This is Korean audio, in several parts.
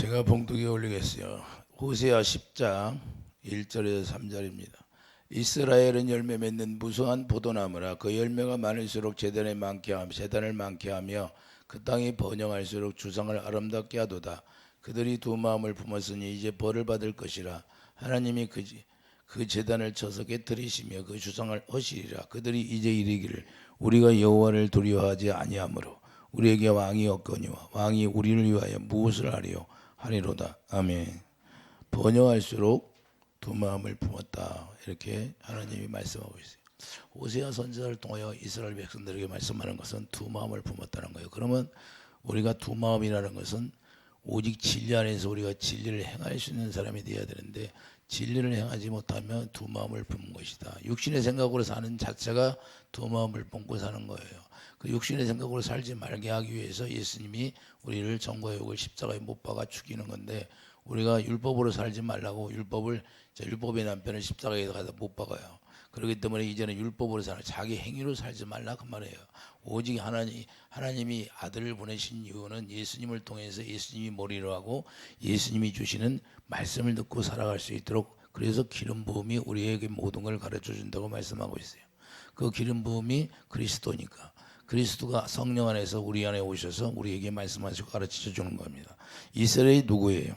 제가 봉독에 올리겠어요. 호세아 10장 1절에서 3절입니다. 이스라엘은 열매 맺는 무성한 포도나무라. 그 열매가 많을수록 재단을 많게 하며 그 땅이 번영할수록 주상을 아름답게 하도다. 그들이 두 마음을 품었으니 이제 벌을 받을 것이라. 하나님이 그 제단을 쳐서 깨뜨리시며 그 주상을 허시리라. 그들이 이제 이르기를 우리가 여호와를 두려워하지 아니하므로 우리에게 왕이 없거니와 왕이 우리를 위하여 무엇을 하리로다. 아멘. 번영할수록 두 마음을 품었다. 이렇게 하나님이 말씀하고 있어요. 호세아 선지자를 통하여 이스라엘 백성들에게 말씀하는 것은 두 마음을 품었다는 거예요. 그러면 우리가 두 마음이라는 것은 오직 진리 안에서 우리가 진리를 행할 수 있는 사람이 되어야 되는데, 진리를 행하지 못하면 두 마음을 품은 것이다. 육신의 생각으로 사는 자체가 두 마음을 품고 사는 거예요. 그 육신의 생각으로 살지 말게 하기 위해서 예수님이 우리를 정과 욕을 십자가에 못 박아 죽이는 건데, 우리가 율법으로 살지 말라고 율법의 남편을 십자가에 가서 못 박아요. 그렇기 때문에 이제는 율법으로 사는 자기 행위로 살지 말라 그 말이에요. 오직 하나님이 아들을 보내신 이유는 예수님을 통해서 예수님이 머리로 하고 예수님이 주시는 말씀을 듣고 살아갈 수 있도록, 그래서 기름 부음이 우리에게 모든 걸 가르쳐 준다고 말씀하고 있어요. 그 기름 부음이 그리스도니까, 그리스도가 성령 안에서 우리 안에 오셔서 우리에게 말씀하시고 가르쳐 주는 겁니다. 이스라엘이 누구예요?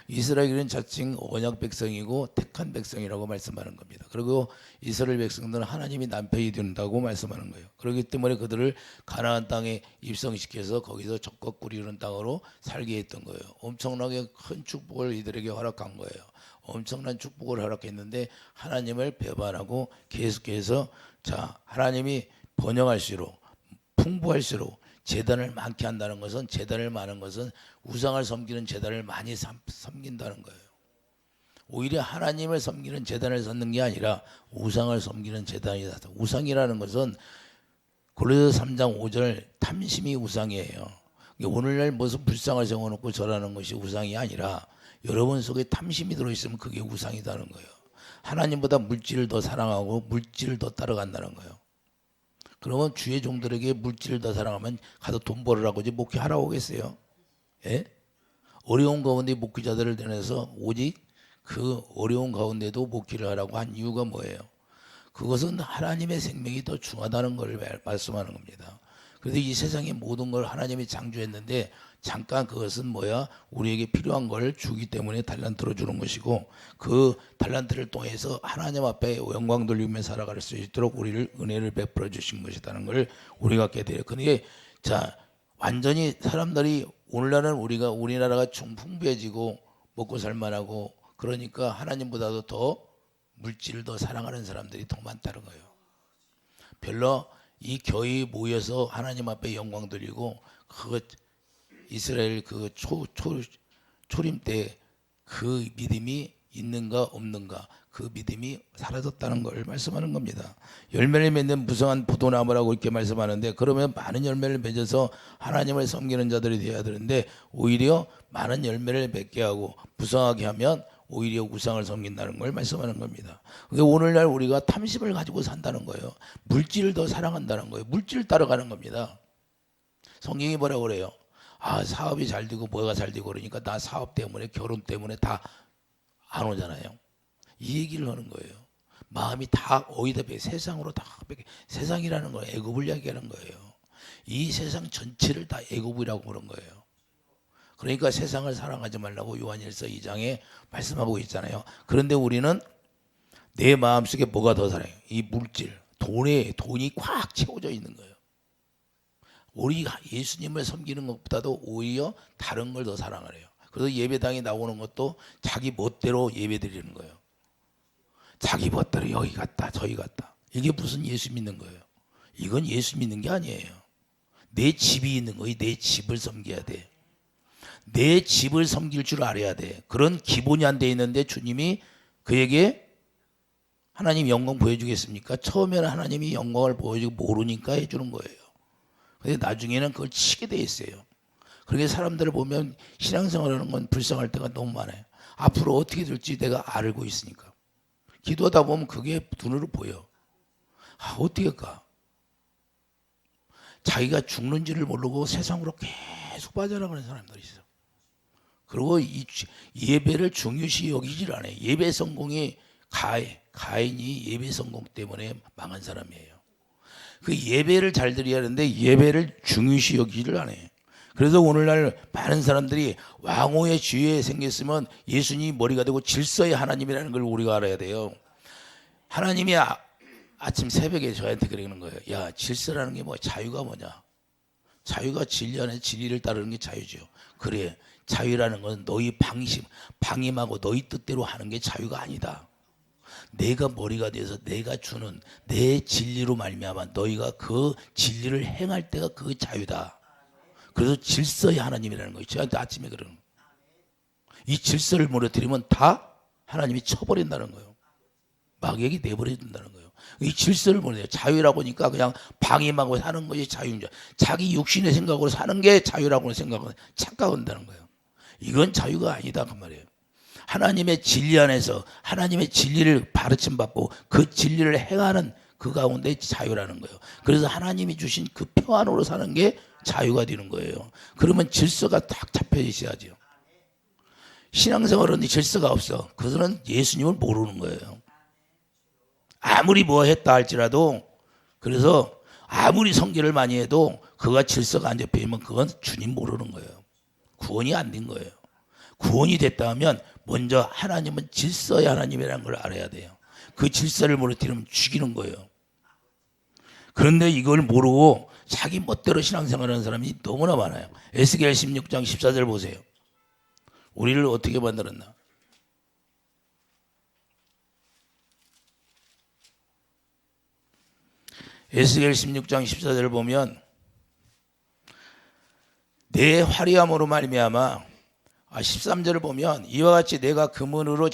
이스라엘은 자칭 언약 백성이고 택한 백성이라고 말씀하는 겁니다. 그리고 이스라엘 백성들은 하나님이 남편이 된다고 말씀하는 거예요. 그렇기 때문에 그들을 가나안 땅에 입성시켜서 거기서 적과 꿀이 흐르는 땅으로 살게 했던 거예요. 엄청나게 큰 축복을 이들에게 허락한 거예요. 엄청난 축복을 허락했는데 하나님을 배반하고 계속해서 하나님이 번영할수록 풍부할수록 제단을 많게 한다는 것은, 제단을 많은 것은 우상을 섬기는 제단을 많이 섬긴다는 거예요. 오히려 하나님을 섬기는 제단을 섬는 게 아니라 우상을 섬기는 제단이다. 우상이라는 것은 고린도서 3장 5절 탐심이 우상이에요. 오늘날 무슨 불상을 세워놓고 절하는 것이 우상이 아니라 여러분 속에 탐심이 들어있으면 그게 우상이다는 거예요. 하나님보다 물질을 더 사랑하고 물질을 더 따라간다는 거예요. 그러면 주의 종들에게 물질을 더 사랑하면 가서 돈 벌으라고 이제 목회하라고 오겠어요? 예? 어려운 가운데 목회자들을 대해서 오직 그 어려운 가운데도 목회를 하라고 한 이유가 뭐예요? 그것은 하나님의 생명이 더 중하다는 걸 말씀하는 겁니다. 그래서 이 세상의 모든 걸 하나님이 창조했는데 잠깐 그것은 우리에게 필요한 걸 주기 때문에 달란트로 주는 것이고, 그 달란트를 통해서 하나님 앞에 영광 돌리며 살아갈 수 있도록 우리를 은혜를 베풀어 주신 것이라는 걸 우리가 깨달아야 돼요. 그런데 완전히 사람들이 오늘날은 우리나라가 풍부해지고 먹고 살만하고 그러니까 하나님보다도 더 물질을 더 사랑하는 사람들이 더 많다는 거예요. 별로 이 교회에 모여서 하나님 앞에 영광 돌리고 이스라엘 초림 때 그 믿음이 있는가 없는가, 그 믿음이 사라졌다는 걸 말씀하는 겁니다. 열매를 맺는 무성한 포도나무라고 이렇게 말씀하는데, 그러면 많은 열매를 맺어서 하나님을 섬기는 자들이 되어야 되는데 오히려 많은 열매를 맺게 하고 무성하게 하면 오히려 우상을 섬긴다는 걸 말씀하는 겁니다. 오늘날 우리가 탐심을 가지고 산다는 거예요. 물질을 더 사랑한다는 거예요. 물질을 따라가는 겁니다. 성경이 뭐라고 그래요? 사업이 잘 되고 뭐가 잘 되고 그러니까 나 사업 때문에 결혼 때문에 다 안 오잖아요. 이 얘기를 하는 거예요. 마음이 다 어디다 세상으로 다 세상이라는 거 애굽을 이야기하는 거예요. 이 세상 전체를 다 애굽이라고 그런 거예요. 그러니까 세상을 사랑하지 말라고 요한일서 2장에 말씀하고 있잖아요. 그런데 우리는 내 마음속에 뭐가 더 사랑해요? 이 물질, 돈이 꽉 채워져 있는 거예요. 우리 예수님을 섬기는 것보다도 오히려 다른 걸 더 사랑을 해요. 그래서 예배당에 나오는 것도 자기 멋대로 예배 드리는 거예요. 자기 멋대로 여기 갔다 저기 갔다. 이게 무슨 예수 믿는 거예요? 이건 예수 믿는 게 아니에요. 내 집이 있는 거예요. 내 집을 섬겨야 돼. 내 집을 섬길 줄 알아야 돼. 그런 기본이 안 돼 있는데 주님이 그에게 하나님 영광 보여주겠습니까? 처음에는 하나님이 영광을 보여주고 모르니까 해주는 거예요. 근데 나중에는 그걸 치게 돼 있어요. 그렇게 사람들을 보면 신앙생활하는 건 불쌍할 때가 너무 많아요. 앞으로 어떻게 될지 내가 알고 있으니까. 기도하다 보면 그게 눈으로 보여. 어떻게 할까? 자기가 죽는지를 모르고 세상으로 계속 빠져나가는 사람들이 있어. 그리고 이 예배를 중요시 여기질 않아요. 예배 성공이 가인이 예배 성공 때문에 망한 사람이에요. 그 예배를 잘 드려야 하는데 예배를 중요시 여기지를 않아요. 그래서 오늘날 많은 사람들이 왕후의 지위에 생겼으면 예수님이 머리가 되고 질서의 하나님이라는 걸 우리가 알아야 돼요. 하나님이 아침 새벽에 저한테 그러는 거예요. 야, 질서라는 게 뭐야? 자유가 뭐냐? 자유가 진리 안에 진리를 따르는 게 자유죠. 그래, 자유라는 건 너희 방임하고 너희 뜻대로 하는 게 자유가 아니다. 내가 머리가 돼서 내가 주는 내 진리로 말미암아 너희가 그 진리를 행할 때가 그 자유다. 그래서 질서의 하나님이라는 거예요. 저한테 아침에 그러는 거예요. 이 질서를 무너뜨리면 다 하나님이 쳐버린다는 거예요. 마귀에게 내버려둔다는 거예요. 이 질서를 무너뜨려요. 자유라고 하니까 그냥 방임하고 사는 것이 자유인 줄, 자기 육신의 생각으로 사는 게 자유라고 생각하고 착각한다는 거예요. 이건 자유가 아니다 그 말이에요. 하나님의 진리 안에서 하나님의 진리를 가르침 받고 그 진리를 행하는 그 가운데 자유라는 거예요. 그래서 하나님이 주신 그 평안으로 사는 게 자유가 되는 거예요. 그러면 질서가 딱 잡혀 있어야죠. 신앙생활은 질서가 없어. 그것은 예수님을 모르는 거예요. 아무리 뭐 했다 할지라도, 그래서 아무리 성결을 많이 해도 그가 질서가 안 잡혀 있으면 그건 주님 모르는 거예요. 구원이 안 된 거예요. 구원이 됐다 하면 먼저 하나님은 질서의 하나님이라는 걸 알아야 돼요. 그 질서를 무너뜨리면 죽이는 거예요. 그런데 이걸 모르고 자기 멋대로 신앙생활하는 사람이 너무나 많아요. 에스겔 16장 14절 보세요. 우리를 어떻게 만들었나? 에스겔 16장 14절을 보면 내 화려함으로 말미암아 13절을 보면 이와 같이 내가 금은으로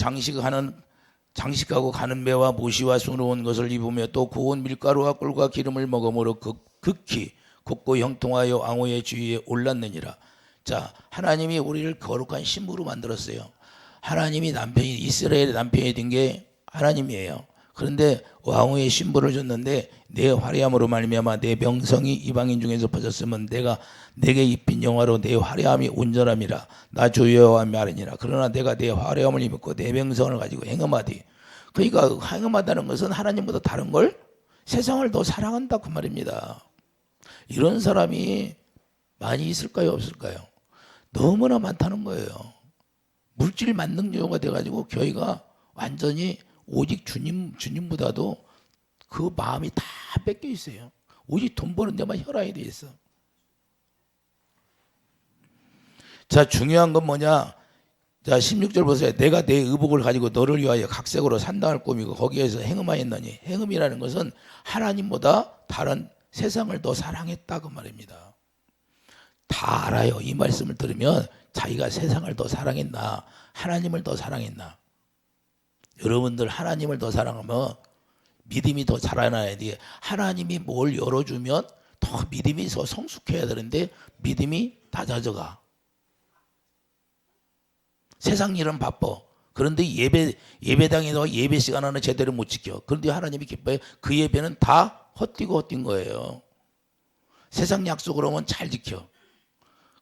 장식하고 가는 배와 모시와 수놓은 것을 입으며 또 고운 밀가루와 꿀과 기름을 먹음으로 극히 곱고 형통하여 왕후의 주위에 올랐느니라. 자, 하나님이 우리를 거룩한 신부로 만들었어요. 하나님이 이스라엘의 남편이 된 게 하나님이에요. 그런데 왕후의 신부를 줬는데 내 화려함으로 말미암아 내 명성이 이방인 중에서 퍼졌으면 내가 내게 입힌 영화로 내 화려함이 온전함이라 나 주 여호와 말하니라. 그러나 내가 내 화려함을 입고 내 명성을 가지고 행음하디. 그러니까 행음하다는 것은 하나님보다 다른 걸, 세상을 더 사랑한다 그 말입니다. 이런 사람이 많이 있을까요 없을까요? 너무나 많다는 거예요. 물질 만능주의가 돼가지고 교회가 완전히 오직 주님보다도 그 마음이 다 뺏겨 있어요. 오직 돈 버는 데만 혈안이 돼 있어. 자, 중요한 건 뭐냐? 자, 16절 보세요. 내가 내 의복을 가지고 너를 위하여 각색으로 산당을 꾸미고 거기에서 행음하였느니. 행음이라는 것은 하나님보다 다른 세상을 더 사랑했다 그 말입니다. 다 알아요. 이 말씀을 들으면 자기가 세상을 더 사랑했나 하나님을 더 사랑했나. 여러분들 하나님을 더 사랑하면 믿음이 더 자라나야 돼. 하나님이 뭘 열어주면 더 믿음이 더 성숙해야 되는데 믿음이 낮아져가. 세상 일은 바빠. 그런데 예배당에서 예배 시간 하나 제대로 못 지켜. 그런데 하나님이 기뻐요. 그 예배는 다 헛뛴 거예요. 세상 약속을 하면 잘 지켜.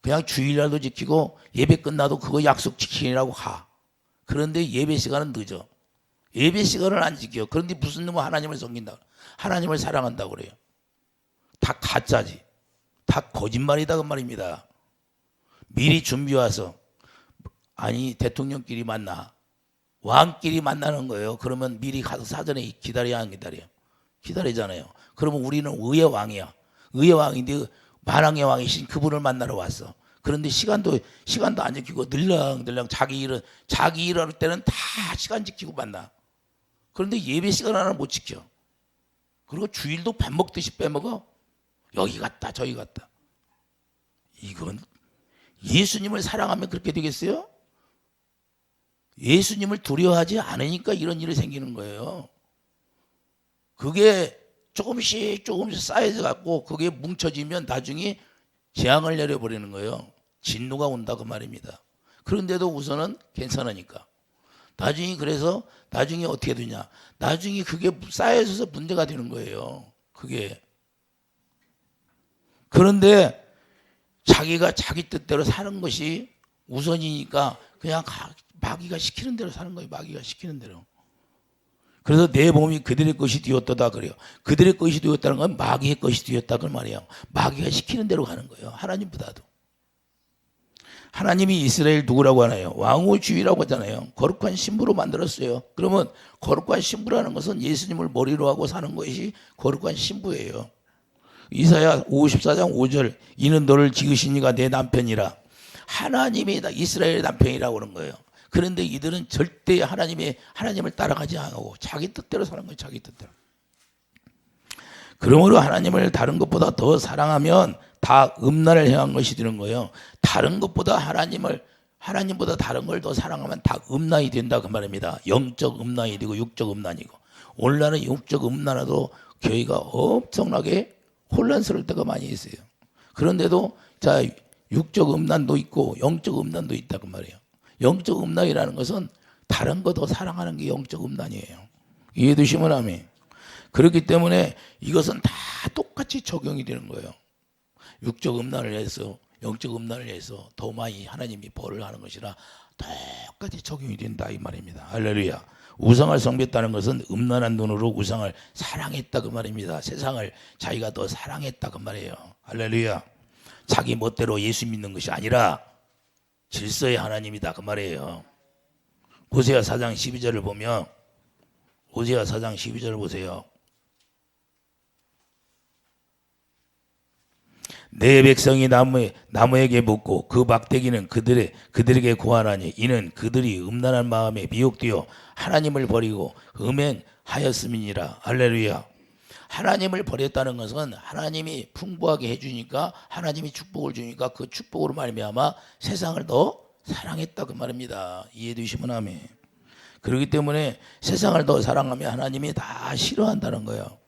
그냥 주일날도 지키고 예배 끝나도 그거 약속 지키라고 가. 그런데 예배 시간은 늦어. 예배 시간을 안 지켜. 그런데 무슨 놈은 하나님을 섬긴다. 하나님을 사랑한다고 그래요. 다 가짜지. 다 거짓말이다 그 말입니다. 미리 준비 와서 아니 대통령끼리 만나. 왕끼리 만나는 거예요. 그러면 미리 가서 사전에 기다려야 안 기다려? 기다리잖아요. 그러면 우리는 의의 왕이야. 의의 왕인데 만왕의 왕이신 그분을 만나러 왔어. 그런데 시간도 안 지키고 늘렁늘렁 자기 일할 때는 다 시간 지키고 만나. 그런데 예배 시간 하나 못 지켜. 그리고 주일도 밥 먹듯이 빼먹어. 여기 갔다 저기 갔다. 이건 예수님을 사랑하면 그렇게 되겠어요? 예수님을 두려워하지 않으니까 이런 일이 생기는 거예요. 그게 조금씩 쌓여져 갖고 그게 뭉쳐지면 나중에 재앙을 내려버리는 거예요. 진노가 온다 그 말입니다. 그런데도 우선은 괜찮으니까. 그래서 나중에 어떻게 되냐? 나중에 그게 쌓여서 문제가 되는 거예요. 그게. 그런데 자기가 자기 뜻대로 사는 것이 우선이니까 그냥 마귀가 시키는 대로 사는 거예요. 마귀가 시키는 대로. 그래서 내 몸이 그들의 것이 되었다 그래요. 그들의 것이 되었다는 건 마귀의 것이 되었다 그 말이에요. 마귀가 시키는 대로 가는 거예요. 하나님보다도. 하나님이 이스라엘 누구라고 하나요? 왕후주의라고 하잖아요. 거룩한 신부로 만들었어요. 그러면 거룩한 신부라는 것은 예수님을 머리로 하고 사는 것이 거룩한 신부예요. 이사야 54장 5절 이는 너를 지으시니가 내 남편이라. 하나님이 이스라엘의 남편이라고 그런 거예요. 그런데 이들은 절대 하나님을 따라가지 않고 자기 뜻대로 사는 거예요. 자기 뜻대로. 그러므로 하나님을 다른 것보다 더 사랑하면 다 음란을 행한 것이 되는 거예요. 다른 것보다 하나님보다 다른 걸 더 사랑하면 다 음란이 된다 그 말입니다. 영적 음란이 되고 육적 음란이고. 오늘날은 육적 음란화도 교회가 엄청나게 혼란스러울 때가 많이 있어요. 그런데도 자 육적 음란도 있고 영적 음란도 있다 그 말이에요. 영적 음란이라는 것은 다른 거 더 사랑하는 게 영적 음란이에요. 이해되시면 아멘. 그렇기 때문에 이것은 다 똑같이 적용이 되는 거예요. 육적 음란을 해서 영적 음란을 해서 더 많이 하나님이 벌을 하는 것이라 똑같이 적용이 된다 이 말입니다. 할렐루야. 우상을 섬겼다는 것은 음란한 눈으로 우상을 사랑했다 그 말입니다. 세상을 자기가 더 사랑했다 그 말이에요. 할렐루야. 자기 멋대로 예수 믿는 것이 아니라 질서의 하나님이다 그 말이에요. 호세아 4장 12절을 보면 호세아 4장 12절을 보세요. 내 백성이 나무에게 묻고 그 막대기는 그들에게 고하나니 이는 그들이 음란한 마음에 미혹되어 하나님을 버리고 음행하였음이니라. 할렐루야. 하나님을 버렸다는 것은 하나님이 풍부하게 해주니까 하나님이 축복을 주니까 그 축복으로 말미암아 세상을 더 사랑했다 그 말입니다. 이해되시면 아멘. 그렇기 때문에 세상을 더 사랑하면 하나님이 다 싫어한다는 거예요.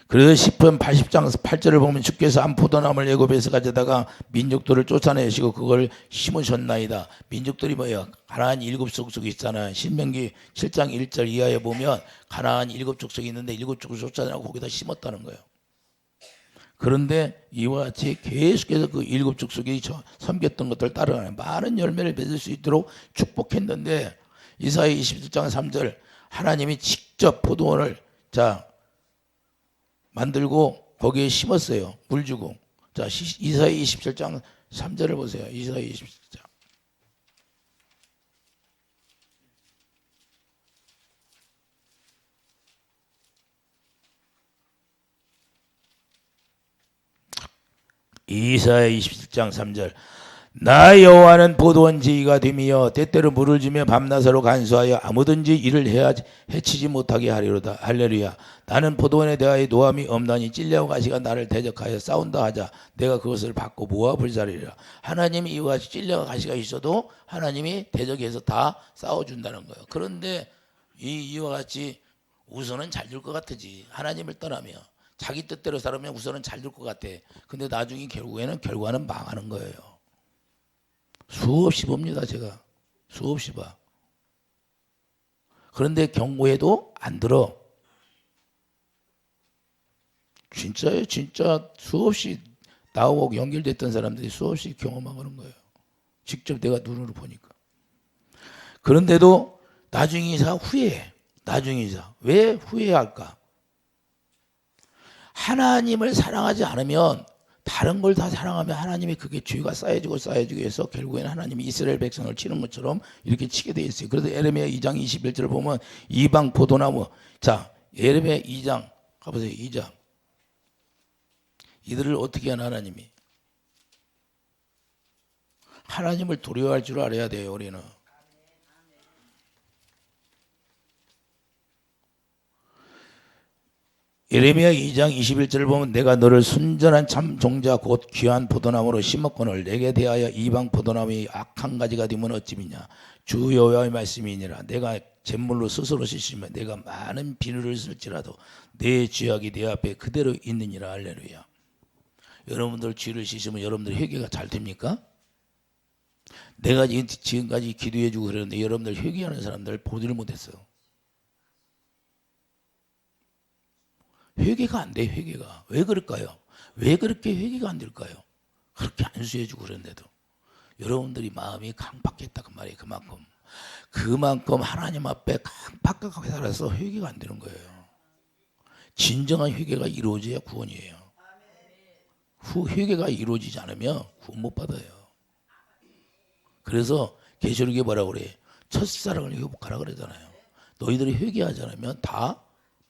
그래서 시편 80장 8절을 보면 주께서 한 포도나무를 애굽에서 가져다가 민족들을 쫓아내시고 그걸 심으셨나이다. 민족들이 뭐예요? 가나안 7족속이 있잖아요. 신명기 7장 1절 이하에 보면 가나안 7족속이 있는데 7족을 쫓아내고 거기다 심었다는 거예요. 그런데 이와 같이 계속해서 그 7족속이 섬겼던 것들을 따라가는 많은 열매를 맺을 수 있도록 축복했는데 이사야 27장 3절 하나님이 직접 포도원을 만들고 거기에 심었어요. 물 주고. 자, 이사야 27장 3절을 보세요. 이사야 27장. 이사야 27장 3절 나 여호와는 포도원 지기가 됨이여 때때로 물을 주며 밤낮으로 간수하여 아무든지 이를 해치지 못하게 하리로다. 할렐루야. 나는 포도원에 대하여 노함이 없나니 찔레와 가시가 나를 대적하여 싸운다 하자 내가 그것을 받고 모아 불사리리라. 하나님이 이와 같이 찔레와 가시가 있어도 하나님이 대적해서 다 싸워준다는 거예요. 그런데 이와 같이 우선은 잘 될 것 같으지. 하나님을 떠나며 자기 뜻대로 살면 우선은 잘 될 것 같아. 근데 나중에 결과는 망하는 거예요. 수없이 봅니다. 제가 수없이 봐. 그런데 경고해도 안 들어. 진짜예요. 진짜 수없이 나하고 연결됐던 사람들이 수없이 경험하는 거예요. 직접 내가 눈으로 보니까. 그런데도 나중에 후회해. 나중에 왜 후회할까? 하나님을 사랑하지 않으면 다른 걸 다 사랑하면 하나님이 그게 죄가 쌓여지고 해서 결국에는 하나님이 이스라엘 백성을 치는 것처럼 이렇게 치게 돼 있어요. 그래서 에레미야 2장 21절을 보면 이방 포도나무. 자, 에레미야 2장 가보세요. 2장. 이들을 어떻게 하나 하나님이. 하나님을 두려워할 줄 알아야 돼요. 우리는. 예레미야 2장 21절을 보면 내가 너를 순전한 참 종자 곧 귀한 포도나무로 심었거늘 내게 대하여 이방 포도나무의 악한 가지가 되면 어찌미냐. 주 여호와의 말씀이니라. 내가 잿물로 스스로 씻으면 내가 많은 비누를 쓸지라도 내 죄악이 내 앞에 그대로 있느니라. 할렐루야. 여러분들 죄를 씻으면 여러분들 회개가 잘 됩니까? 내가 지금까지 기도해 주고 그러는데 여러분들 회개하는 사람들 보지를 못했어요. 회개가 안 돼. 회개가. 왜 그럴까요? 왜 그렇게 회개가 안 될까요? 그렇게 안수해 주고 그러는데도. 여러분들이 마음이 강팍했다 그 말이에요. 그만큼 하나님 앞에 강팍하게 살아서 회개가 안 되는 거예요. 진정한 회개가 이루어져야 구원이에요. 회개가 이루어지지 않으면 구원 못 받아요. 그래서 계시록에 뭐라고 그래? 첫사랑을 회복하라 그러잖아요. 너희들이 회개하지 않으면 다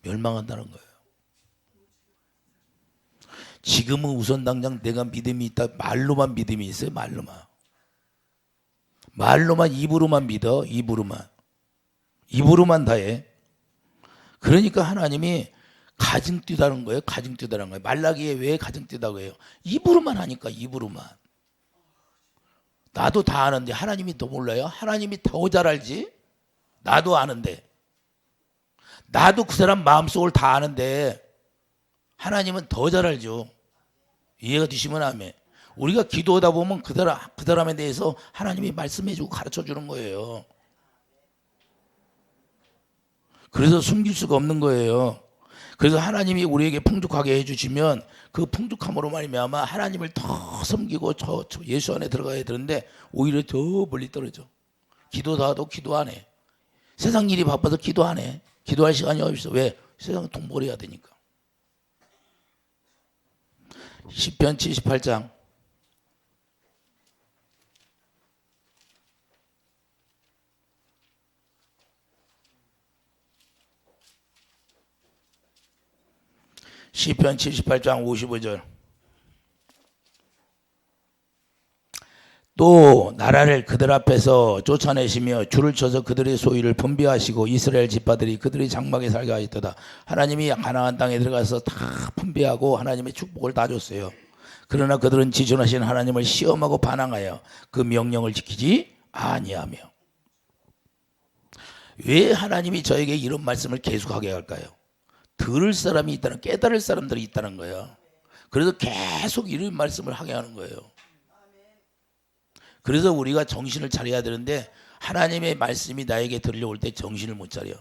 멸망한다는 거예요. 지금은 우선 당장 내가 믿음이 있다. 말로만 믿음이 있어요. 말로만 입으로만 믿어. 입으로만 다해. 그러니까 하나님이 가증 뛰다는 거예요. 말라기에 왜 가증 뛰다고 해요? 입으로만 하니까. 나도 다 아는데 하나님이 더 몰라요? 하나님이 더 잘 알지? 나도 아는데. 나도 그 사람 마음속을 다 아는데 하나님은 더 잘 알죠. 이해가 되시면 아멘. 우리가 기도하다 보면 그 사람에 대해서 하나님이 말씀해주고 가르쳐주는 거예요. 그래서 숨길 수가 없는 거예요. 그래서 하나님이 우리에게 풍족하게 해주시면 그 풍족함으로 말미암아 하나님을 더 섬기고 저 예수 안에 들어가야 되는데 오히려 더 멀리 떨어져. 기도도 하도 기도 안 해. 세상 일이 바빠서 기도 안 해. 기도할 시간이 없어. 왜? 세상 돈 벌어야 되니까. 시편 78장 시편 78장 55절. 또 나라를 그들 앞에서 쫓아내시며 줄을 쳐서 그들의 소유를 분배하시고 이스라엘 지파들이 그들의 장막에 살게 하였도다. 하나님이 가나안 땅에 들어가서 다 분배하고 하나님의 축복을 다 줬어요. 그러나 그들은 지존하신 하나님을 시험하고 반항하여 그 명령을 지키지 아니하며. 왜 하나님이 저에게 이런 말씀을 계속하게 할까요? 들을 사람이 있다는, 깨달을 사람들이 있다는 거예요. 그래서 계속 이런 말씀을 하게 하는 거예요. 그래서 우리가 정신을 차려야 되는데 하나님의 말씀이 나에게 들려올 때 정신을 못 차려.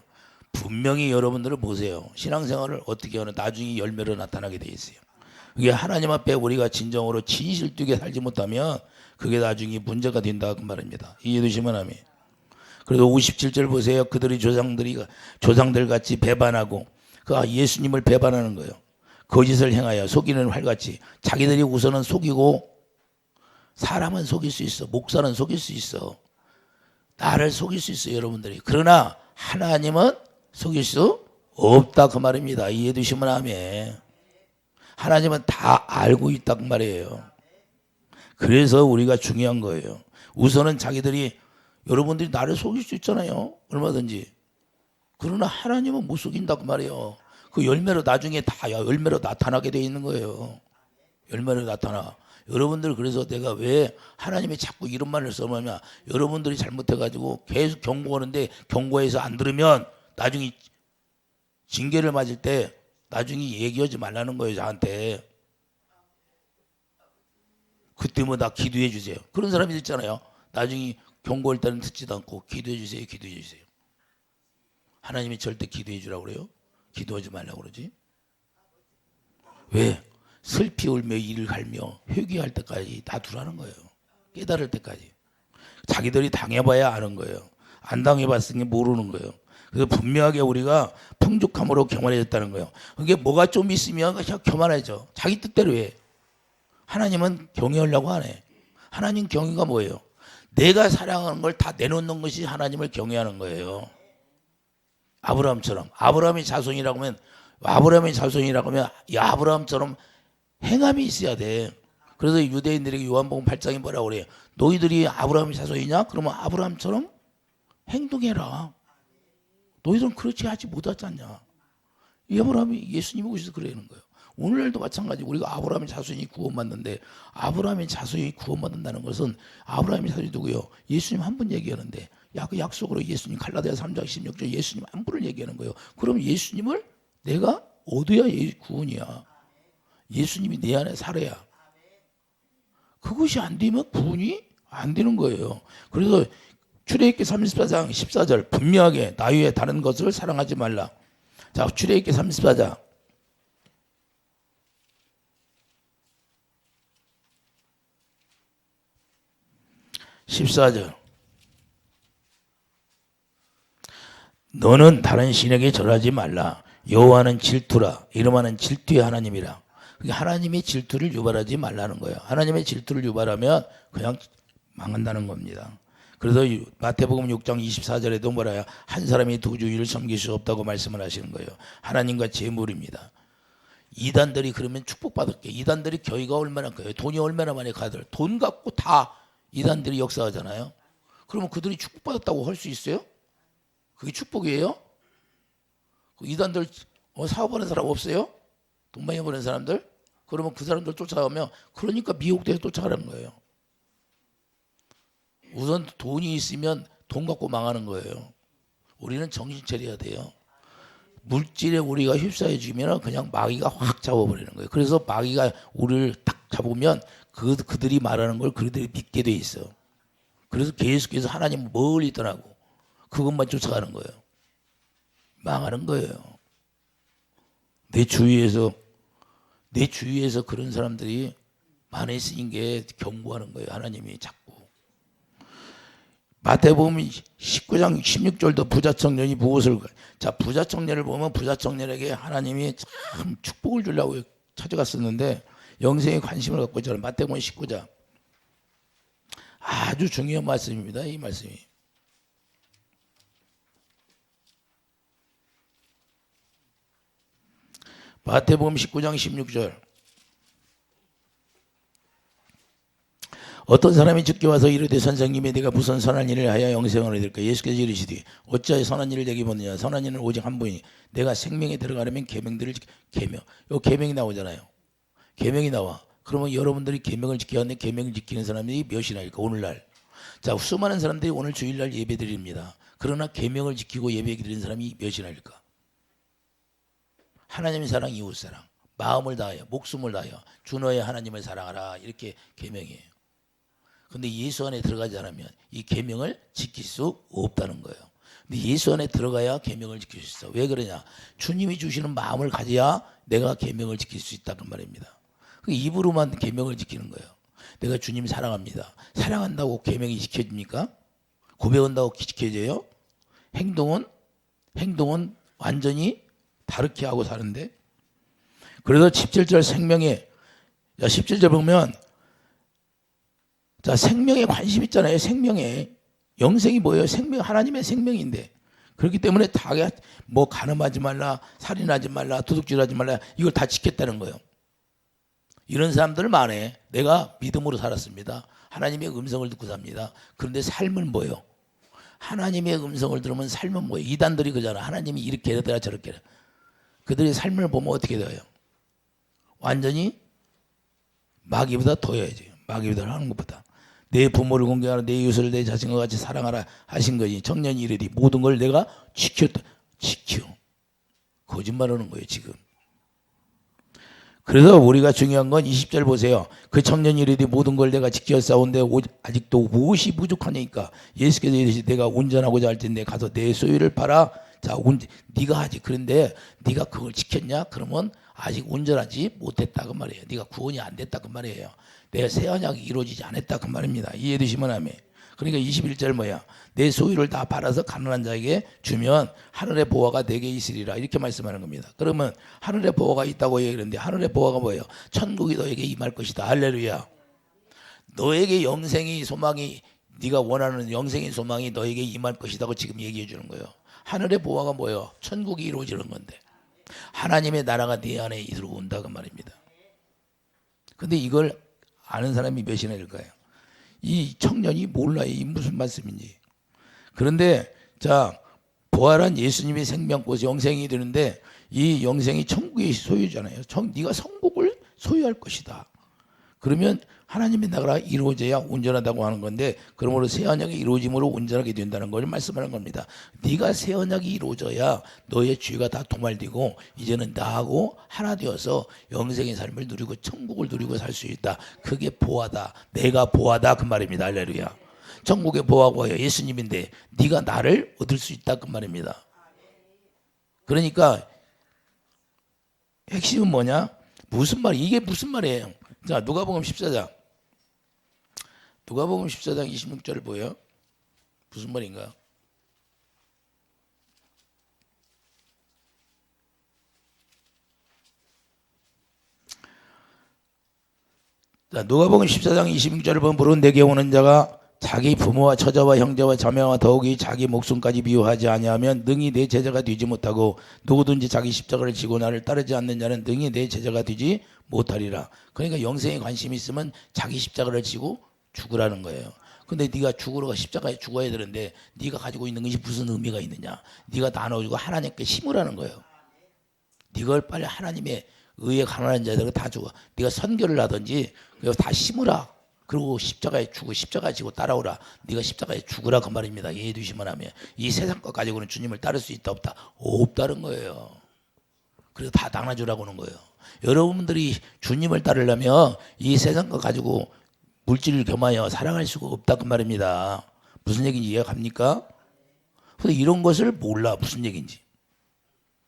분명히 여러분들은 보세요. 신앙생활을 어떻게 하는 나중에 열매로 나타나게 돼 있어요. 그게 하나님 앞에 우리가 진정으로 진실되게 살지 못하면 그게 나중에 문제가 된다 그 말입니다. 이해되시면 아멘. 그래도 57절 보세요. 그들이 조상들 같이 배반하고 예수님을 배반하는 거예요. 거짓을 행하여 속이는 활같이 자기들이 우선은 속이고, 사람은 속일 수 있어. 목사는 속일 수 있어. 나를 속일 수 있어요, 여러분들이. 그러나 하나님은 속일 수 없다 그 말입니다. 이해되시면 아멘. 하나님은 다 알고 있다 그 말이에요. 그래서 우리가 중요한 거예요. 우선은 자기들이, 여러분들이 나를 속일 수 있잖아요, 얼마든지. 그러나 하나님은 못 속인다 그 말이에요. 그 열매로 나중에 다 열매로 나타나게 돼 있는 거예요. 열매로 나타나. 여러분들, 그래서 내가 왜 하나님이 자꾸 이런 말을 써냐면, 여러분들이 잘못해가지고 계속 경고하는데 경고해서 안 들으면 나중에 징계를 맞을 때 나중에 얘기하지 말라는 거예요, 저한테. 그때 뭐 나 기도해 주세요. 그런 사람이 있잖아요. 나중에 경고할 때는 듣지도 않고 기도해 주세요. 하나님이 절대 기도해 주라고 그래요? 기도하지 말라고 그러지? 왜? 슬피 울며 이를 갈며 회개할 때까지 놔두라는 거예요. 깨달을 때까지. 자기들이 당해봐야 아는 거예요. 안 당해봤으니 모르는 거예요. 그래서 분명하게 우리가 풍족함으로 경험해졌다는 거예요. 그게 뭐가 좀 있으면 그냥 교만해져. 자기 뜻대로 해. 하나님은 경외하려고 안 해. 하나님 경외가 뭐예요? 내가 사랑하는 걸 다 내놓는 것이 하나님을 경외하는 거예요. 아브라함처럼. 아브라함의 자손이라고 하면 이 아브라함처럼 행함이 있어야 돼. 그래서 유대인들에게 요한복음 8장에 뭐라고 그래요? 너희들이 아브라함의 자손이냐? 그러면 아브라함처럼 행동해라. 너희들은 그렇지 하지 못하잖냐. 이 아브라함이 예수님이 오셔서 그러는 거예요. 오늘날도 마찬가지. 우리가 아브라함의 자손이 구원받는데, 아브라함의 자손이 구원받는다는 것은 아브라함의 자손이 누구예요? 예수님 한 분 얘기하는데, 그 약속으로 예수님 갈라디아 3장 16절 예수님 한 분을 얘기하는 거예요. 그럼 예수님을 내가 얻어야 구원이야. 예수님이 내 안에 살아야. 그것이 안 되면 구원이 안 되는 거예요. 그래서 출애굽기 34장 14절 분명하게 나 외에 다른 것을 사랑하지 말라. 자, 출애굽기 34장. 14절. 너는 다른 신에게 절하지 말라. 여호와는 질투라. 이름하는 질투의 하나님이라. 하나님의 질투를 유발하지 말라는 거예요. 하나님의 질투를 유발하면 그냥 망한다는 겁니다. 그래서 마태복음 6장 24절에도 뭐라요? 한 사람이 두 주인을 섬길 수 없다고 말씀을 하시는 거예요. 하나님과 재물입니다. 이단들이 그러면 축복받을게. 이단들이 교회가 얼마나 커요? 돈이 얼마나 많이 가들. 돈 갖고 다 이단들이 역사하잖아요. 그러면 그들이 축복받았다고 할 수 있어요? 그게 축복이에요? 이단들 사업하는 사람 없어요? 돈 많이 버는 사람들? 그러면 그 사람들 쫓아가면 그러니까 미혹돼서 쫓아가는 거예요. 우선 돈이 있으면 돈 갖고 망하는 거예요. 우리는 정신 차려야 돼요. 물질에 우리가 휩싸여지면 그냥 마귀가 확 잡아버리는 거예요. 그래서 마귀가 우리를 딱 잡으면 그들이 말하는 걸 그들이 믿게 돼 있어. 그래서 계속해서 하나님 멀리 떠나고 그것만 쫓아가는 거예요. 망하는 거예요. 내 주위에서 그런 사람들이 많이 있으니 게 경고하는 거예요. 하나님이 자꾸. 마태복음 19장 16절도 부자 청년이 무엇을, 자, 부자 청년을 보면 부자 청년에게 하나님이 참 축복을 주려고 찾아갔었는데 영생에 관심을 갖고 있잖아요. 마태복음 19장. 아주 중요한 말씀입니다. 이 말씀이. 마태복음 19장 16절. 어떤 사람이 죽게 와서 이르되 선생님이 내가 무슨 선한 일을 하여 영생을 얻을까? 예수께서 이르시되 어찌하여 선한 일을 내게 보느냐? 선한 일은 오직 한 분이니 내가 생명에 들어가려면 계명들을 계명. 요 계명이 나오잖아요. 계명이 나와. 그러면 여러분들이 계명을 지켜야 하는데 계명을 지키는 사람들이 몇이나일까? 오늘날. 자, 수많은 사람들이 오늘 주일날 예배드립니다. 그러나 계명을 지키고 예배드리는 사람이 몇이나일까? 하나님의 사랑, 이웃 사랑, 마음을 다하여, 목숨을 다하여 주 너의 하나님을 사랑하라. 이렇게 계명이에요. 근데 예수 안에 들어가지 않으면 이 계명을 지킬 수 없다는 거예요. 근데 예수 안에 들어가야 계명을 지킬 수 있어. 왜 그러냐? 주님이 주시는 마음을 가져야 내가 계명을 지킬 수 있다는 말입니다. 입으로만 계명을 지키는 거예요. 내가 주님 사랑합니다. 사랑한다고 계명이 지켜집니까? 고백한다고 지켜져요? 행동은 완전히 다르게 하고 사는데. 그래서 17절 생명에, 17절 보면, 자, 생명에 관심 있잖아요. 생명에. 영생이 뭐예요? 생명, 하나님의 생명인데. 그렇기 때문에 다 뭐 간음하지 말라, 살인하지 말라, 도둑질하지 말라, 이걸 다 지켰다는 거예요. 이런 사람들 많아. 내가 믿음으로 살았습니다. 하나님의 음성을 듣고 삽니다. 그런데 삶은 뭐예요? 하나님의 음성을 들으면 삶은 뭐예요? 이단들이 그잖아. 하나님이 이렇게 해라 저렇게 해라. 그들의 삶을 보면 어떻게 돼요? 완전히 마귀보다 더해야지. 마귀보다 하는 것보다. 내 부모를 공경하라, 내 이웃을 내 자신과 같이 사랑하라 하신 거지. 청년이 이르되 모든 걸 내가 지켰다. 지켜. 거짓말하는 거예요 지금. 그래서 우리가 중요한 건 20절 보세요. 그 청년이 이르되 모든 걸 내가 지켰사온데 아직도 무엇이 부족하니까 예수께서 이르시되 내가 운전하고자 할 텐데 가서 내 소유를 팔아. 자, 네가 하지. 그런데 네가 그걸 지켰냐? 그러면 아직 운전하지 못했다 그 말이에요. 네가 구원이 안 됐다 그 말이에요. 내 새 언약이 이루어지지 않았다 그 말입니다. 이해되시면 하면. 그러니까 21절 뭐야? 내 소유를 다 팔아서 가난한 자에게 주면 하늘의 보화가 내게 있으리라. 이렇게 말씀하는 겁니다. 그러면 하늘의 보화가 있다고 얘기하는데 하늘의 보화가 뭐예요? 천국이 너에게 임할 것이다. 할렐루야. 너에게 영생의 소망이, 네가 원하는 영생의 소망이 너에게 임할 것이다고 지금 얘기해 주는 거예요. 하늘의 보화가 뭐예요? 천국이 이루어지는 건데 하나님의 나라가 네 안에 들어온다 그 말입니다. 근데 이걸 아는 사람이 몇이나 될까요? 이 청년이 몰라요. 이 무슨 말씀인지. 그런데 자, 부활한 예수님의 생명꽃이 영생이 되는데 이 영생이 천국의 소유잖아요. 네가 천국을 소유할 것이다. 그러면 하나님의 나라가 이루어져야 온전하다고 하는 건데, 그러므로 새 언약이 이루어짐으로 온전하게 된다는 걸 말씀하는 겁니다. 네가 새 언약이 이루어져야 너의 죄가 다 도말되고 이제는 나하고 하나 되어서 영생의 삶을 누리고 천국을 누리고 살 수 있다. 그게 보화다. 내가 보화다 그 말입니다. 할렐루야. 천국의 보화가 예수님인데 네가 나를 얻을 수 있다 그 말입니다. 그러니까 핵심은 뭐냐? 무슨 말? 이게 무슨 말이에요? 자, 누가복음 14장. 누가복음 14장 26절 보여? 무슨 말인가? 자, 누가복음 14장 26절을 보면 물은 내게 오는 자가 자기 부모와 처자와 형제와 자매와 더욱이 자기 목숨까지 미워하지 아니하면 능히 내 제자가 되지 못하고 누구든지 자기 십자가를 지고 나를 따르지 않는 자는 능히 내 제자가 되지 못하리라. 그러니까 영생에 관심이 있으면 자기 십자가를 지고 죽으라는 거예요. 근데 네가 죽으러 십자가에 죽어야 되는데 네가 가지고 있는 것이 무슨 의미가 있느냐? 네가 나눠주고 하나님께 심으라는 거예요. 네가 빨리 하나님의 의에 가난한 자들을 다 주고 네가 선교를 하든지 다 심으라. 그리고 십자가에 죽고 십자가 지고 따라오라. 네가 십자가에 죽으라 그 말입니다. 예두시만 하면 이 세상 것 가지고는 주님을 따를 수 있다 없다? 없다는 거예요. 그래서 다 나눠주라고 하는 거예요. 여러분들이 주님을 따르려면 이 세상 것 가지고 물질을 겸하여 살아갈 수가 없다 그 말입니다. 무슨 얘기인지 이해가 갑니까? 근데 이런 것을 몰라 무슨 얘기인지.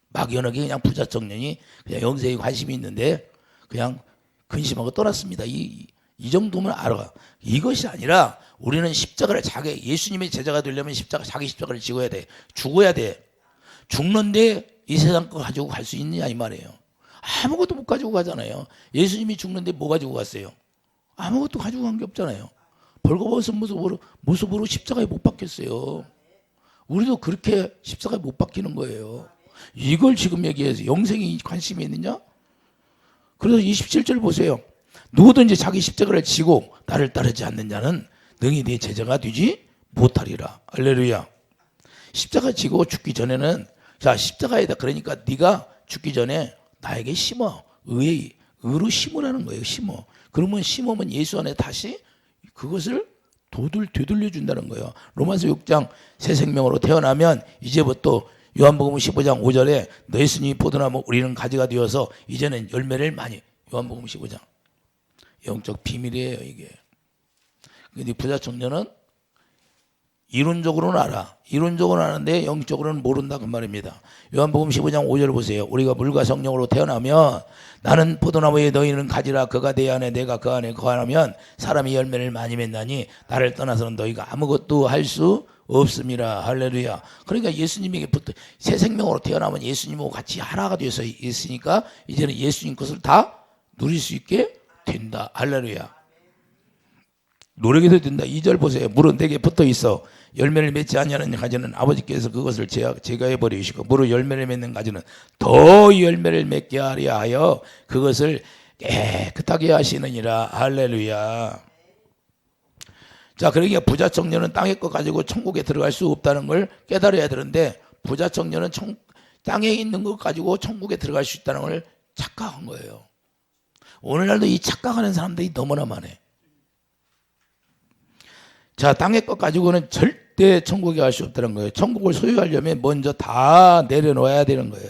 막연하게 그냥 부자 청년이 그냥 영생에 관심이 있는데 그냥 근심하고 떠났습니다. 이 정도면 알아. 이것이 아니라 우리는 십자가를 예수님의 제자가 되려면 자기 십자가를 지고야 돼. 죽어야 돼. 죽는데 이 세상 거 가지고 갈 수 있느냐 이 말이에요. 아무것도 못 가지고 가잖아요. 예수님이 죽는데 뭐 가지고 갔어요? 아무것도 가지고 간 게 없잖아요. 벌거벗은 모습으로 십자가에 못 박혔어요. 우리도 그렇게 십자가에 못 박히는 거예요. 이걸 지금 얘기해서 영생이 관심이 있느냐? 그래서 27절 보세요. 누구든지 자기 십자가를 지고 나를 따르지 않는 자는 능히 네 제자가 되지 못하리라. 할렐루야. 십자가 지고 죽기 전에는 자 십자가에다 그러니까 네가 죽기 전에 나에게 심어. 의로 심으라는 거예요. 심어. 그러면 심으면 예수 안에 다시 그것을 되돌려 준다는 거예요. 로마서 6장 새 생명으로 태어나면 이제부터 요한복음 15장 5절에 너 예수님이 포도나무 우리는 가지가 되어서 이제는 열매를 많이 요한복음 15장 영적 비밀이에요 이게. 근데 부자 청년은 이론적으로는 알아. 이론적으로는 아는데 영적으로는 모른다 그 말입니다. 요한복음 15장 5절 보세요. 우리가 물과 성령으로 태어나면 나는 포도나무에 너희는 가지라 그가 내 안에 내가 그 안에 거하면 사람이 열매를 많이 맺나니 나를 떠나서는 너희가 아무것도 할 수 없습니다. 할렐루야. 그러니까 예수님에게부터 새 생명으로 태어나면 예수님하고 같이 하나가 되어서 있으니까 이제는 예수님 것을 다 누릴 수 있게 된다. 할렐루야. 노력해도 된다. 2절 보세요. 물은 내게 붙어 있어 열매를 맺지 아니하는 가지는 아버지께서 그것을 제거해 버리시고 무릇 열매를 맺는 가지는 더 열매를 맺게 하려 하여 그것을 깨끗하게 하시느니라. 할렐루야. 자, 그러니까 부자 청년은 땅의 것 가지고 천국에 들어갈 수 없다는 걸 깨달아야 되는데 부자 청년은 땅에 있는 것 가지고 천국에 들어갈 수 있다는 걸 착각한 거예요. 오늘날도 이 착각하는 사람들이 너무나 많아요. 자, 땅의 것 가지고는 절대 천국에 갈 수 없다는 거예요. 천국을 소유하려면 먼저 다 내려놓아야 되는 거예요.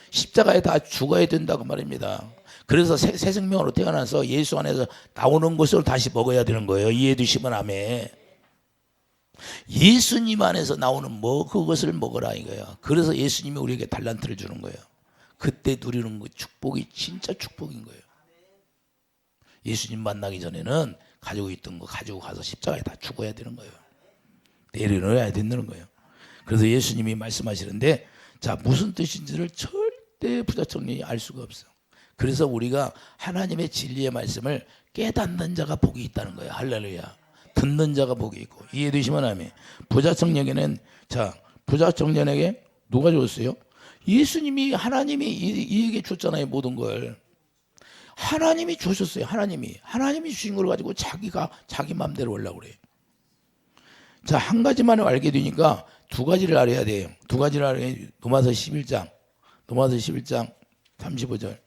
십자가에 다 죽어야 된다고 말입니다. 그래서 새 생명으로 태어나서 예수 안에서 나오는 것을 다시 먹어야 되는 거예요. 이해해 주시면 아멘. 예수님 안에서 나오는 그것을 먹으라 이거예요. 그래서 예수님이 우리에게 달란트를 주는 거예요. 그때 누리는 그 축복이 진짜 축복인 거예요. 예수님 만나기 전에는 가지고 있던 거 가지고 가서 십자가에 다 죽어야 되는 거예요. 내려놓아야 된다는 거예요. 그래서 예수님이 말씀하시는데 자 무슨 뜻인지를 절대 부자 청년이 알 수가 없어요. 그래서 우리가 하나님의 진리의 말씀을 깨닫는 자가 복이 있다는 거예요. 할렐루야. 듣는 자가 복이 있고 이해되시면 아멘. 부자 청년에게는 부자 청년에게 누가 줬어요? 예수님이 하나님이 이에게 줬잖아요. 모든 걸. 하나님이 주셨어요. 하나님이 주신 걸 가지고 자기 마음대로 하려고 그래요. 자, 한 가지만 알게 되니까 두 가지를 알아야 돼요. 두 가지를 알아야 돼요. 로마서 11장 35절.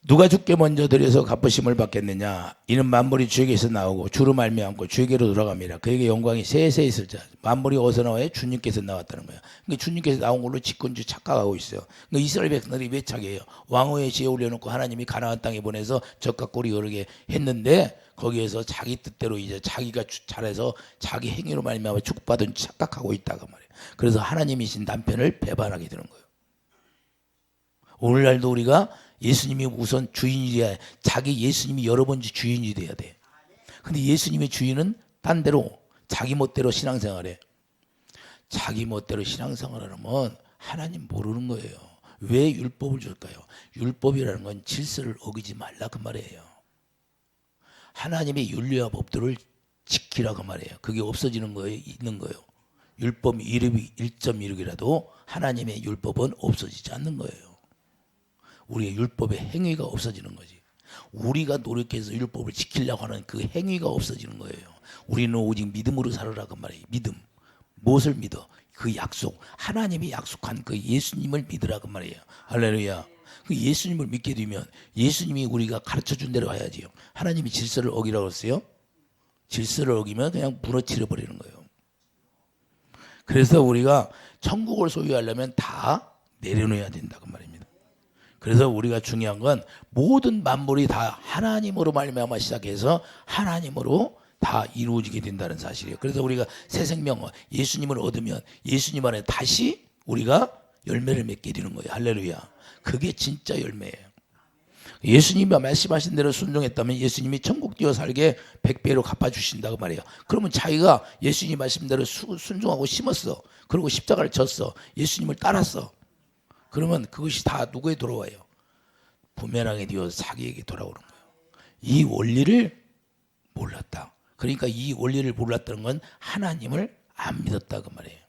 누가 주께 먼저 드려서 갚으심을 받겠느냐? 이는 만물이 주에게서 나오고 주로 말미암고 주에게로 돌아갑니다. 그에게 영광이 세세 있을 자. 만물이 어디서 나와요? 주님께서 나왔다는 거예요. 그러니까 주님께서 나온 걸로 집권주 착각하고 있어요. 그러니까 이스라엘 백성들이 왜 착해요? 왕후의 지에 올려놓고 하나님이 가나안 땅에 보내서 젖과 꿀이 흐르게 했는데 거기에서 자기 뜻대로 이제 자기가 잘해서 자기 행위로 말미암아 축복받은 착각하고 있다고 말이에요. 그래서 하나님이신 남편을 배반하게 되는 거예요. 오늘날도 우리가 예수님이 우선 주인이 돼야 자기 예수님이 여러 번 주인이 돼야 돼. 근데 예수님의 주인은 딴 데로 자기 멋대로 신앙생활해. 자기 멋대로 신앙생활하면 하나님 모르는 거예요. 왜 율법을 줄까요? 율법이라는 건 질서를 어기지 말라 그 말이에요. 하나님의 윤리와 법도를 지키라 그 말이에요. 그게 없어지는 거예요? 있는 거예요? 율법 1.16이라도 하나님의 율법은 없어지지 않는 거예요. 우리의 율법의 행위가 없어지는 거지. 우리가 노력해서 율법을 지키려고 하는 그 행위가 없어지는 거예요. 우리는 오직 믿음으로 살아라 그 말이에요. 믿음. 무엇을 믿어? 그 약속. 하나님이 약속한 그 예수님을 믿으라 그 말이에요. 할렐루야. 그 예수님을 믿게 되면 예수님이 우리가 가르쳐준 대로 해야지요. 하나님이 질서를 어기라고 했어요. 질서를 어기면 그냥 무너뜨려 버리는 거예요. 그래서 우리가 천국을 소유하려면 다 내려놓아야 된다 그 말입니다. 그래서 우리가 중요한 건 모든 만물이 다 하나님으로 말미암아 시작해서 하나님으로 다 이루어지게 된다는 사실이에요. 그래서 우리가 새 생명 예수님을 얻으면 예수님 안에 다시 우리가 열매를 맺게 되는 거예요. 할렐루야. 그게 진짜 열매예요. 예수님이 말씀하신 대로 순종했다면 예수님이 천국 뛰어 살게 100배로 갚아주신다고 말이에요. 그러면 자기가 예수님 말씀대로 순종하고 심었어. 그리고 십자가를 졌어. 예수님을 따랐어. 그러면 그것이 다 누구에 돌아와요? 부메랑이 되어서 자기에게 돌아오는 거예요. 이 원리를 몰랐다. 그러니까 이 원리를 몰랐다는 건 하나님을 안 믿었다 그 말이에요.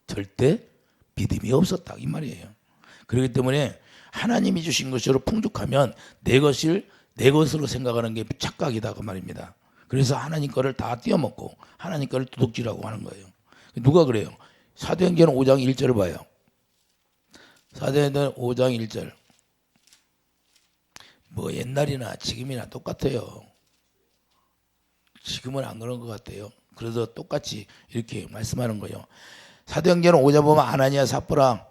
절대 믿음이 없었다 이 말이에요. 그렇기 때문에 하나님이 주신 것으로 풍족하면 내 것으로 생각하는 게 착각이다 그 말입니다. 그래서 하나님 거를 다 띄어먹고 하나님 거를 도둑질하고 하는 거예요. 누가 그래요? 사도행전 5장 1절을 봐요. 사도행전 5장 1절. 뭐 옛날이나 지금이나 똑같아요. 지금은 안 그런 것 같아요. 그래서 똑같이 이렇게 말씀하는 거예요. 사도행전 5장 보면 아나니아 삽비라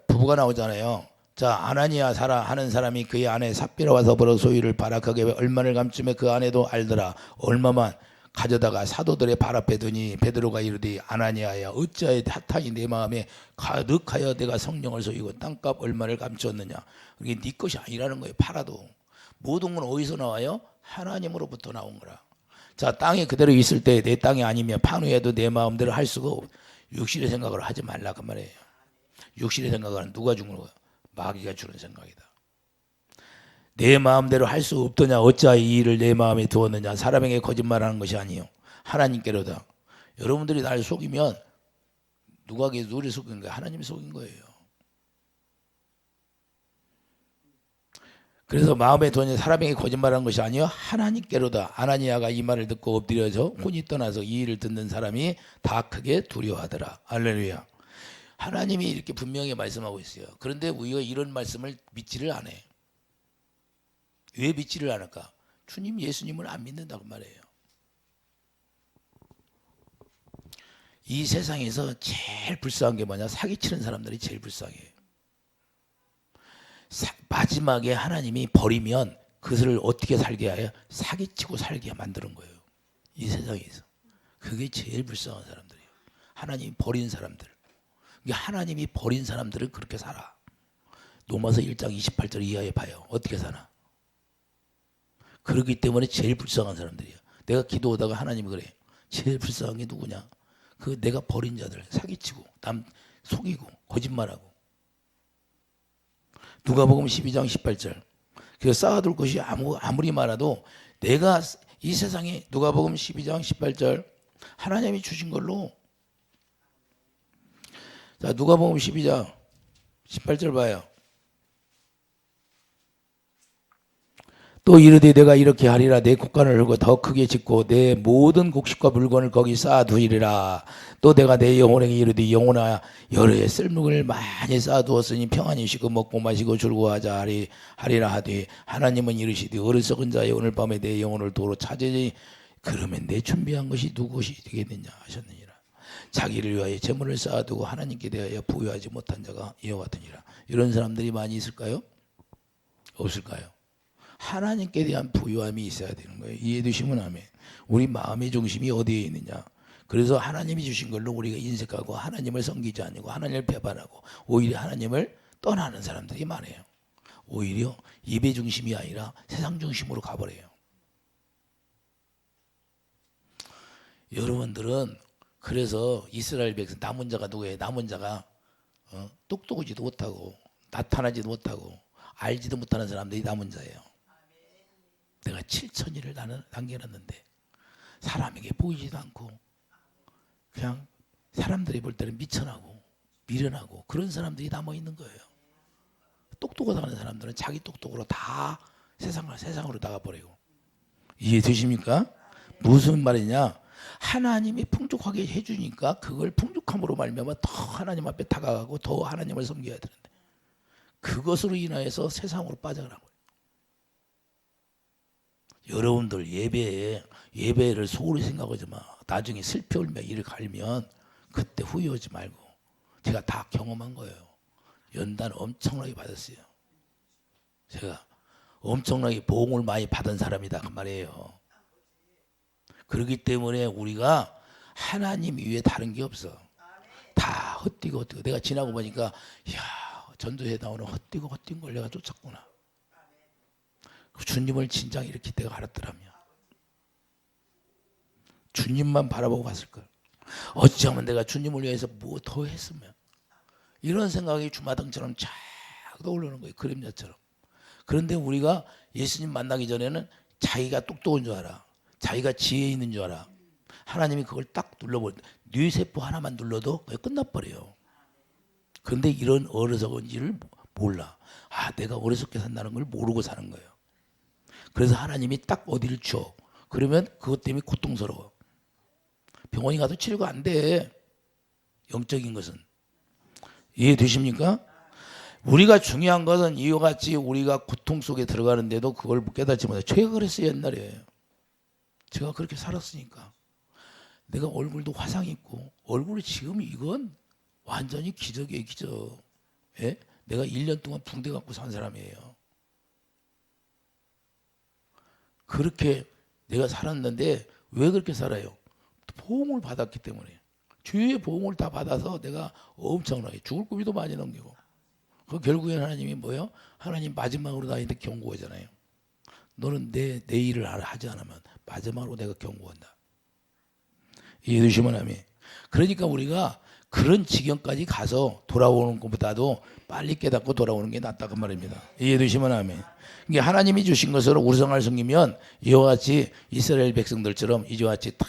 부부가 나오잖아요. 자, 아나니아 하는 사람이 그의 아내 삽비라와 더불어 소유를 발악하게 얼마를 감추며 그 아내도 알더라. 얼마만 가져다가 사도들의 발 앞에 두니 베드로가 이르되 아나니아야 어찌하여 사탄이 내 마음에 가득하여 내가 성령을 속이고 땅값 얼마를 감추었느냐. 이게 네 것이 아니라는 거예요. 팔아도. 모든 건 어디서 나와요? 하나님으로부터 나온 거라. 자, 땅에 그대로 있을 때 내 땅이 아니면 판후에도 내 마음대로 할 수가 없고 육신의 생각을 하지 말라 그 말이에요. 육신의 생각은 누가 주는 거예요? 마귀가 주는 생각이다. 내 마음대로 할 수 없더냐 어찌하여 이 일을 내 마음에 두었느냐. 사람에게 거짓말하는 것이 아니요 하나님께로다. 여러분들이 날 속이면 누가 우리 속인 거예요? 하나님이 속인 거예요. 그래서 마음에 두었느냐 사람에게 거짓말하는 것이 아니요 하나님께로다. 아나니아가 이 말을 듣고 엎드려서 혼이 떠나서 이 일을 듣는 사람이 다 크게 두려워하더라. 할렐루야. 하나님이 이렇게 분명히 말씀하고 있어요. 그런데 우리가 이런 말씀을 믿지를 않아요. 왜 믿지를 않을까? 주님 예수님을 안 믿는다고 말해요. 이 세상에서 제일 불쌍한 게 뭐냐? 사기치는 사람들이 제일 불쌍해요. 마지막에 하나님이 버리면 그것을 어떻게 살게 해요? 사기치고 살게 만드는 거예요. 이 세상에서. 그게 제일 불쌍한 사람들이에요. 하나님이 버린 사람들. 하나님이 버린 사람들은 그렇게 살아. 로마서 1장 28절 이하에 봐요. 어떻게 사나. 그렇기 때문에 제일 불쌍한 사람들이야. 내가 기도하다가 하나님이 그래. 제일 불쌍한 게 누구냐? 그 내가 버린 자들. 사기치고 남 속이고 거짓말하고. 누가복음 12장 18절. 그래서 쌓아둘 것이 아무리 많아도 내가 이 세상에 누가복음 12장 18절 하나님이 주신 걸로. 자, 누가복음 12장 18절 봐요. 또 이르되 내가 이렇게 하리라. 내 곡간을 헐고 더 크게 짓고 내 모든 곡식과 물건을 거기 쌓아두이리라. 또 내가 내 영혼에게 이르되 영혼아 여러 해 쓸묵을 많이 쌓아두었으니 평안히 쉬고 먹고 마시고 즐거워하자 하리라 하되 하나님은 이르시되 어리석은 자여 오늘 밤에 내 영혼을 도로 찾으니 그러면 내 준비한 것이 누구시 되겠느냐 하셨느니라. 자기를 위하여 재물을 쌓아두고 하나님께 대하여 부유하지 못한 자가 이와 같으니라. 이런 사람들이 많이 있을까요? 없을까요? 하나님께 대한 부유함이 있어야 되는 거예요. 이해되시면 아멘. 우리 마음의 중심이 어디에 있느냐. 그래서 하나님이 주신 걸로 우리가 인색하고 하나님을 섬기지 않고 하나님을 배반하고 오히려 하나님을 떠나는 사람들이 많아요. 오히려 예배 중심이 아니라 세상 중심으로 가버려요. 여러분들은 그래서 이스라엘 백성 남은 자가 누구예요? 남은 자가 똑똑하지도 못하고 나타나지도 못하고 알지도 못하는 사람들이 남은 자예요. 내가 7천이를 남겨놨는데 사람에게 보이지도 않고 그냥 사람들이 볼 때는 미천하고 미련하고 그런 사람들이 남아있는 거예요. 똑똑하다는 사람들은 자기 똑똑으로 다 세상으로 나가버리고. 이해되십니까? 무슨 말이냐? 하나님이 풍족하게 해주니까 그걸 풍족함으로 말미암아 더 하나님 앞에 다가가고 더 하나님을 섬겨야 되는데 그것으로 인하여서 세상으로 빠져나가는 거예요. 여러분들 예배를 소홀히 생각하지 마. 나중에 슬피 울며 이를 갈면 그때 후회하지 말고. 제가 다 경험한 거예요. 연단 엄청나게 받았어요. 제가 엄청나게 보응을 많이 받은 사람이다 그 말이에요. 그렇기 때문에 우리가 하나님 이외에 다른 게 없어. 다 헛뛰고 내가 지나고 보니까 이야 전도에 나오는 헛뛰고 헛뛴 걸 내가 쫓았구나. 주님을 진작 이렇게 내가 알았더라면 주님만 바라보고 갔을걸. 어찌하면 내가 주님을 위해서 뭐 더 했으면. 이런 생각이 주마등처럼 쫙 떠오르는 거예요. 그림자처럼. 그런데 우리가 예수님 만나기 전에는 자기가 똑똑한 줄 알아. 자기가 지혜 있는 줄 알아. 하나님이 그걸 딱 눌러버려. 뇌세포 하나만 눌러도 그게 끝나버려요. 그런데 이런 어리석은지를 몰라. 내가 어리석게 산다는 걸 모르고 사는 거예요. 그래서 하나님이 딱 어디를 줘. 그러면 그것 때문에 고통스러워. 병원에 가도 치료가 안 돼. 영적인 것은. 이해되십니까? 우리가 중요한 것은 이와 같이 우리가 고통 속에 들어가는데도 그걸 깨닫지 못해. 제가 그랬어요 옛날에. 제가 그렇게 살았으니까. 내가 얼굴도 화상 있고 얼굴이 지금 이건 완전히 기적이에요 기적. 예? 내가 1년 동안 붕대 갖고 산 사람이에요. 그렇게 내가 살았는데 왜 그렇게 살아요? 보응을 받았기 때문에. 주의 보응을 다 받아서 내가 엄청나게 죽을 고비도 많이 넘기고. 그 결국엔 하나님이 뭐예요? 하나님 마지막으로 나한테 경고하잖아요. 너는 내 일을 하지 않으면 마지막으로 내가 경고한다. 이해되시면 아멘. 그러니까 우리가 그런 지경까지 가서 돌아오는 것보다도 빨리 깨닫고 돌아오는 게 낫다 그 말입니다. 이해되시면 아멘. 이게 하나님이 주신 것으로 우리 생활을 섬기면 이와 같이 이스라엘 백성들처럼 이와 같이 다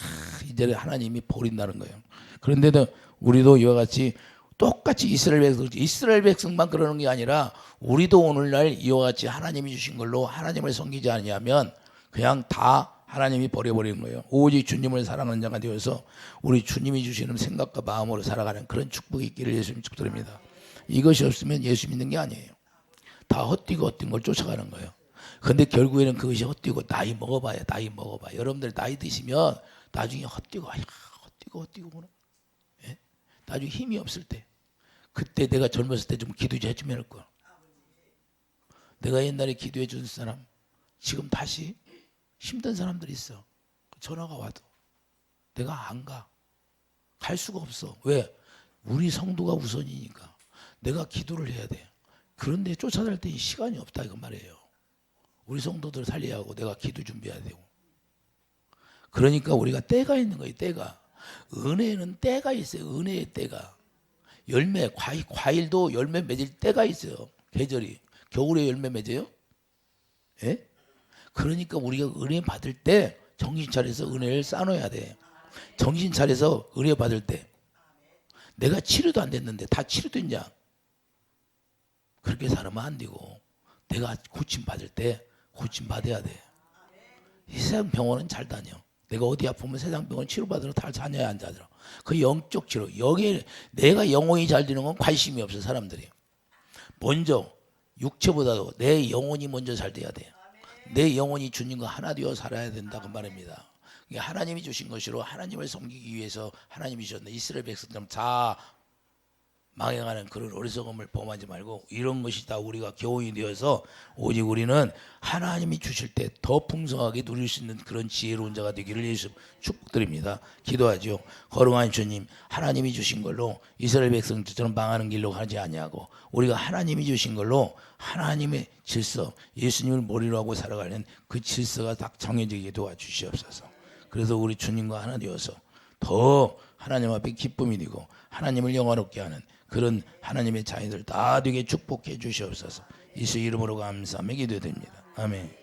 이제 하나님이 버린다는 거예요. 그런데도 우리도 이와 같이 똑같이 이스라엘 백성만 그러는 게 아니라 우리도 오늘날 이와 같이 하나님이 주신 걸로 하나님을 섬기지 않냐면 그냥 다 하나님이 버려버리는 거예요. 오직 주님을 사랑하는 자가 되어서 우리 주님이 주시는 생각과 마음으로 살아가는 그런 축복이 있기를 예수님 축복드립니다. 이것이 없으면 예수 믿는 게 아니에요. 다 헛뛰고 헛뛴 걸 쫓아가는 거예요. 그런데 결국에는 그것이 헛뛰고 나이 먹어봐요. 여러분들 나이 드시면 나중에 헛뛰고 예? 나중에 힘이 없을 때 그때 내가 젊었을 때 좀 기도 좀 해주면 할 거야. 내가 옛날에 기도해 준 사람 지금 다시 힘든 사람들이 있어. 전화가 와도 내가 안 가. 갈 수가 없어. 왜? 우리 성도가 우선이니까. 내가 기도를 해야 돼. 그런데 쫓아낼 때 시간이 없다 이거 말이에요. 우리 성도들 살려야 하고 내가 기도 준비해야 되고. 그러니까 우리가 때가 있는 거예요. 때가. 은혜는 때가 있어요. 은혜의 때가. 열매, 과일도 열매 맺을 때가 있어요. 계절이. 겨울에 열매 맺어요? 예? 그러니까 우리가 은혜 받을 때 정신 차려서 은혜를 쌓아놓아야 돼. 정신 차려서 은혜 받을 때 내가 치료도 안 됐는데 다 치료됐냐? 그렇게 살면 안 되고 내가 고침 받을 때 고침 받아야 돼. 이 세상 병원은 잘 다녀. 내가 어디 아프면 세상 병원 치료받으러 다 다녀야 안 자더라. 그 영적 치료. 여기에 내가 영혼이 잘 되는 건 관심이 없어 사람들이. 먼저 육체보다도 내 영혼이 먼저 잘 돼야 돼. 내 영혼이 주님과 하나 되어 살아야 된다고 말입니다. 하나님이 주신 것으로 하나님을 섬기기 위해서 하나님이 주셨는데 이스라엘 백성처럼 다 망해가는 그런 어리석음을 범하지 말고 이런 것이 다 우리가 교훈이 되어서 오직 우리는 하나님이 주실 때 더 풍성하게 누릴 수 있는 그런 지혜로운 자가 되기를 예수 축복드립니다. 기도하죠. 거룩한 주님, 하나님이 주신 걸로 이스라엘 백성들처럼 망하는 길로 가지 아니하고 우리가 하나님이 주신 걸로 하나님의 질서, 예수님을 머리로 하고 살아가는 그 질서가 딱 정해지게 도와주시옵소서. 그래서 우리 주님과 하나 되어서 더 하나님 앞에 기쁨이 되고 하나님을 영화롭게 하는 그런 하나님의 자녀들 다 되게 축복해 주시옵소서. 예수 이름으로 감사하며 기도드립니다. 아멘.